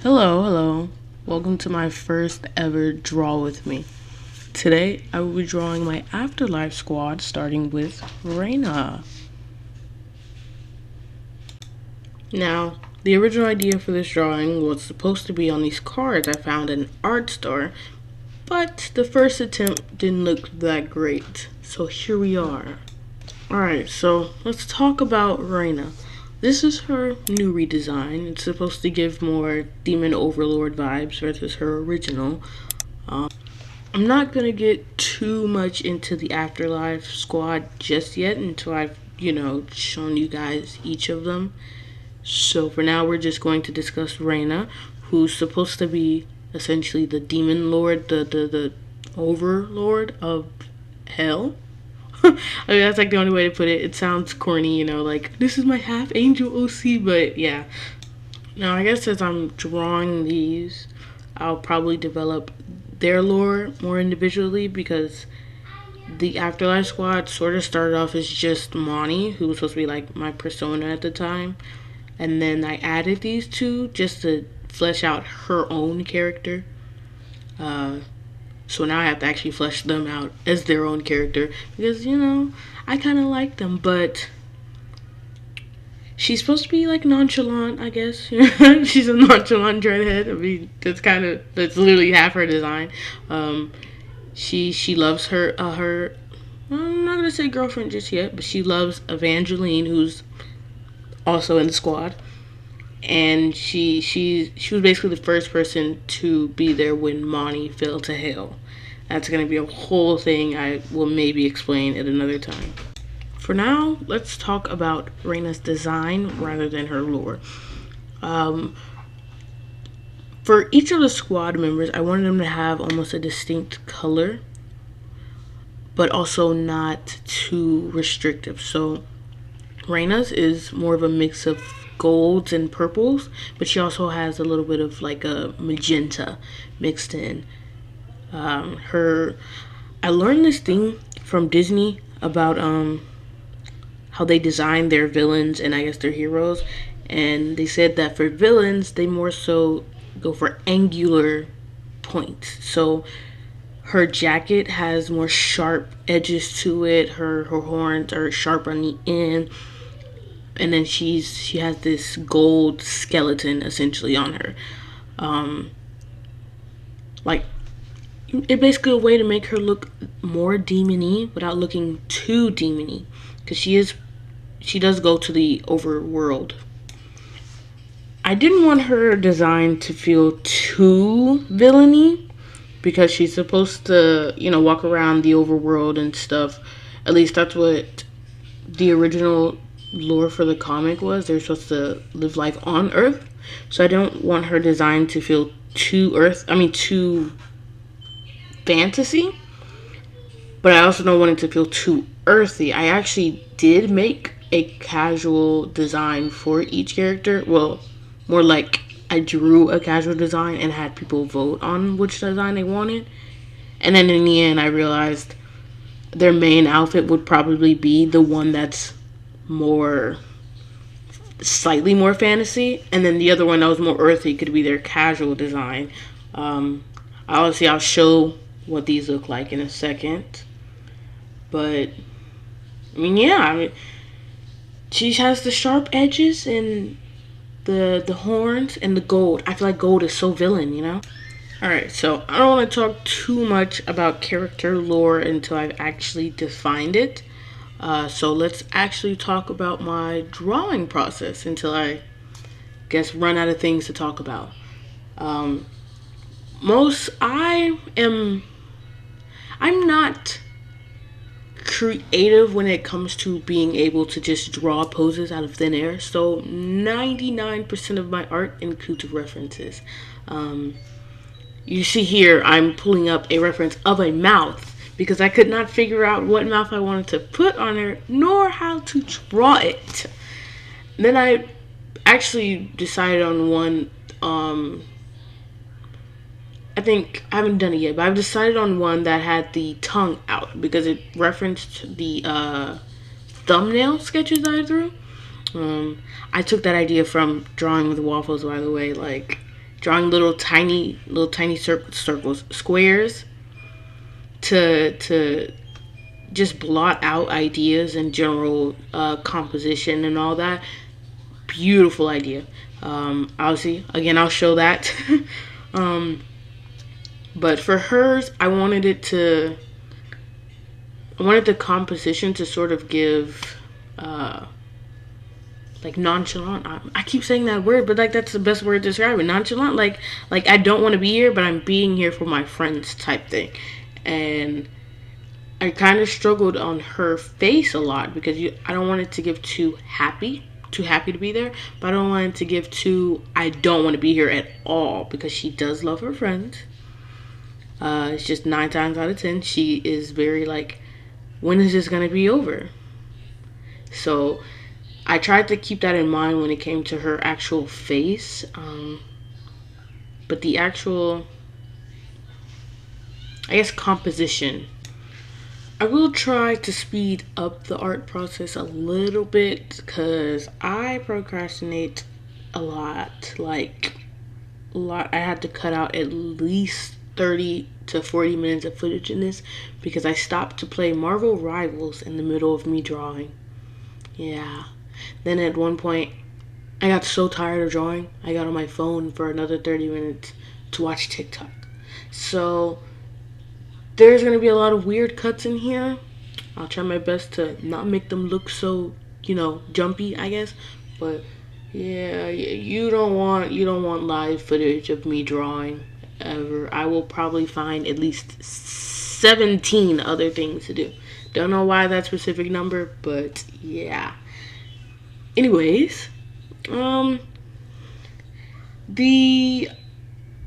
Hello. Welcome to my first ever draw with me. Today, I will be drawing my Afterlife squad starting with Rena. Now, the original idea for this drawing was supposed to be on these cards I found in an art store, but the first attempt didn't look that great. So here we are. Alright, so let's talk about Rena. This is her new redesign. It's supposed to give more Demon Overlord vibes versus her original. I'm not going to get too much into the Afterlife squad just yet until I've, shown you guys each of them. So for now, we're just going to discuss Rena, who's supposed to be essentially the demon lord, the overlord of hell. I mean, that's like the only way to put it. It sounds corny, like this is my half angel OC, but yeah. Now, I guess as I'm drawing these, I'll probably develop their lore more individually because the Afterlife Squad sort of started off as just Monty, who was supposed to be like my persona at the time. And then I added these two just to flesh out her own character. So now I have to actually flesh them out as their own character because, I kind of like them, but she's supposed to be like nonchalant, I guess. She's a nonchalant dreadhead. I mean, that's literally half her design. She loves her I'm not gonna say girlfriend just yet, but she loves Evangeline, who's also in the squad. And she was basically the first person to be there when Monty fell to hell. That's going to be a whole thing I will maybe explain at another time. For now, let's talk about Rena's design rather than her lore. For each of the squad members, I wanted them to have almost a distinct color, but also not too restrictive. So Rena's is more of a mix of golds and purples, but she also has a little bit of like a magenta mixed in. I learned this thing from Disney about how they design their villains and I guess their heroes, and they said that for villains they more so go for angular points. So her jacket has more sharp edges to it. Her horns are sharp on the end, and then she has this gold skeleton essentially on her. Like, it's basically a way to make her look more demony without looking too demony, because she does go to the overworld. I didn't want her design to feel too villainy because she's supposed to, walk around the overworld and stuff. At least that's what the original lore for the comic was. They're supposed to live life on Earth. So I don't want her design to feel too fantasy. But I also don't want it to feel too earthy. I actually did make a casual design for each character. Well, more like I drew a casual design and had people vote on which design they wanted. And then in the end, I realized their main outfit would probably be the one that's slightly more fantasy, and then the other one that was more earthy could be their casual design. I'll show what these look like in a second. But she has the sharp edges and the horns and the gold. I feel like gold is so villain. Alright, so I don't want to talk too much about character lore until I've actually defined it. So let's actually talk about my drawing process until I guess run out of things to talk about. I'm not creative when it comes to being able to just draw poses out of thin air. So 99% of my art includes references. You see here, I'm pulling up a reference of a mouth because I could not figure out what mouth I wanted to put on her, nor how to draw it. Then I actually decided on one. I think I haven't done it yet, but I've decided on one that had the tongue out because it referenced the thumbnail sketches that I drew. I took that idea from Drawing with Waffles, by the way. Like, drawing little tiny circles, squares to just blot out ideas and general composition and all that. Beautiful idea. Obviously, again, I'll show that. But for hers, I wanted the composition to sort of give like nonchalant. I keep saying that word, but like that's the best word to describe it. Nonchalant, like I don't want to be here, but I'm being here for my friends type thing. And I kind of struggled on her face a lot because I don't want it to give too happy to be there, but I don't want it to give too I don't want to be here at all, because she does love her friends. It's just 9 times out of 10 she is very like, when is this gonna be over? So I tried to keep that in mind when it came to her actual face, but the actual, I guess, composition, I will try to speed up the art process a little bit because I procrastinate a lot. Like, a lot. I had to cut out at least 30 to 40 minutes of footage in this because I stopped to play Marvel Rivals in the middle of me drawing. Yeah. Then at one point, I got so tired of drawing, I got on my phone for another 30 minutes to watch TikTok. So there's going to be a lot of weird cuts in here. I'll try my best to not make them look so, jumpy, I guess. But yeah, you don't want live footage of me drawing ever. I will probably find at least 17 other things to do. Don't know why that specific number, but yeah. Anyways, I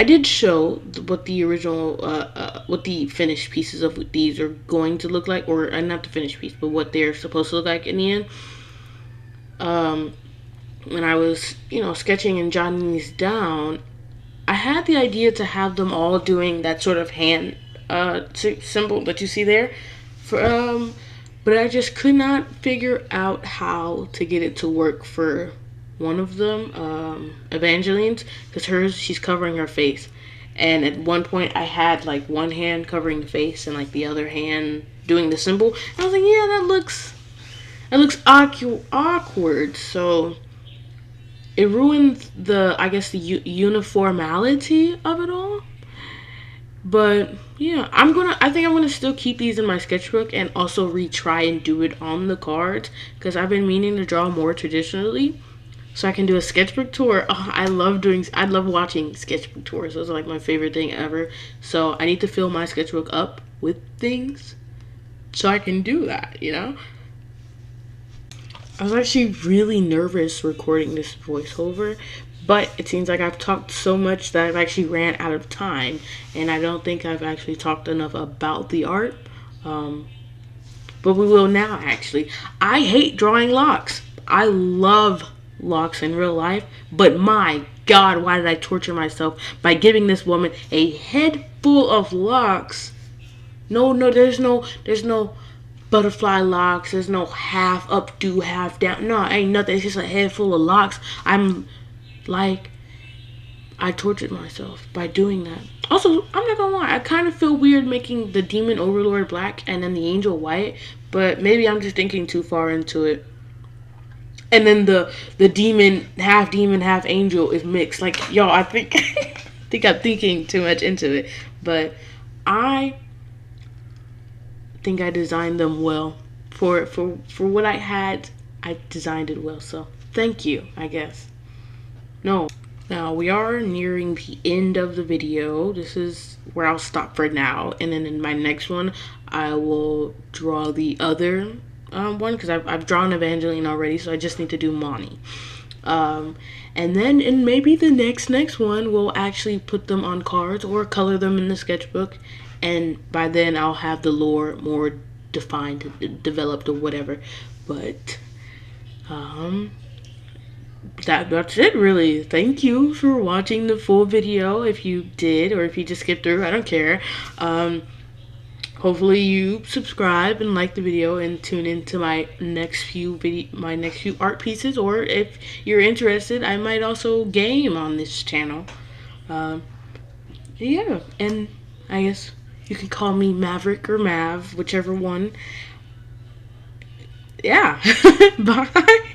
did show what the original, what the finished pieces of these are going to look like, or not the finished piece, but what they're supposed to look like in the end. When I was, sketching and jotting these down, I had the idea to have them all doing that sort of hand symbol that you see there, but I just could not figure out how to get it to work for one of them, Evangeline's, because she's covering her face. And at one point I had like one hand covering the face and like the other hand doing the symbol. And I was like, yeah, that looks awkward. So it ruined the uniformity of it all. But yeah, I think I'm gonna still keep these in my sketchbook and also retry and do it on the cards, because I've been meaning to draw more traditionally, so I can do a sketchbook tour. Oh, I love watching sketchbook tours. Those are like my favorite thing ever. So I need to fill my sketchbook up with things so I can do that, I was actually really nervous recording this voiceover, but it seems like I've talked so much that I've actually ran out of time, and I don't think I've actually talked enough about the art. But we will now, actually. I hate drawing locks. I love locks in real life, but my God, why did I torture myself by giving this woman a head full of locks? No, there's no butterfly locks. There's no half updo, half down. No, ain't nothing. It's just a head full of locks. I tortured myself by doing that. Also, I'm not gonna lie, I kind of feel weird making the demon overlord black and then the angel white, but maybe I'm just thinking too far into it. And then the demon, half angel is mixed. Like, y'all, I think I'm thinking too much into it. But I think I designed them well. For what I had, I designed it well. So thank you, I guess. No. Now we are nearing the end of the video. This is where I'll stop for now. And then in my next one, I will draw the other one, because I've drawn Evangeline already, so I just need to do Monty. And then in maybe the next one, we'll actually put them on cards or color them in the sketchbook. And by then I'll have the lore more defined, developed, or whatever. But that's it, really. Thank you for watching the full video. If you did, or if you just skipped through, I don't care. Hopefully you subscribe and like the video and tune into my next few art pieces. Or if you're interested, I might also game on this channel. Um, yeah, and I guess you can call me Maverick or Mav, whichever one. Yeah. Bye.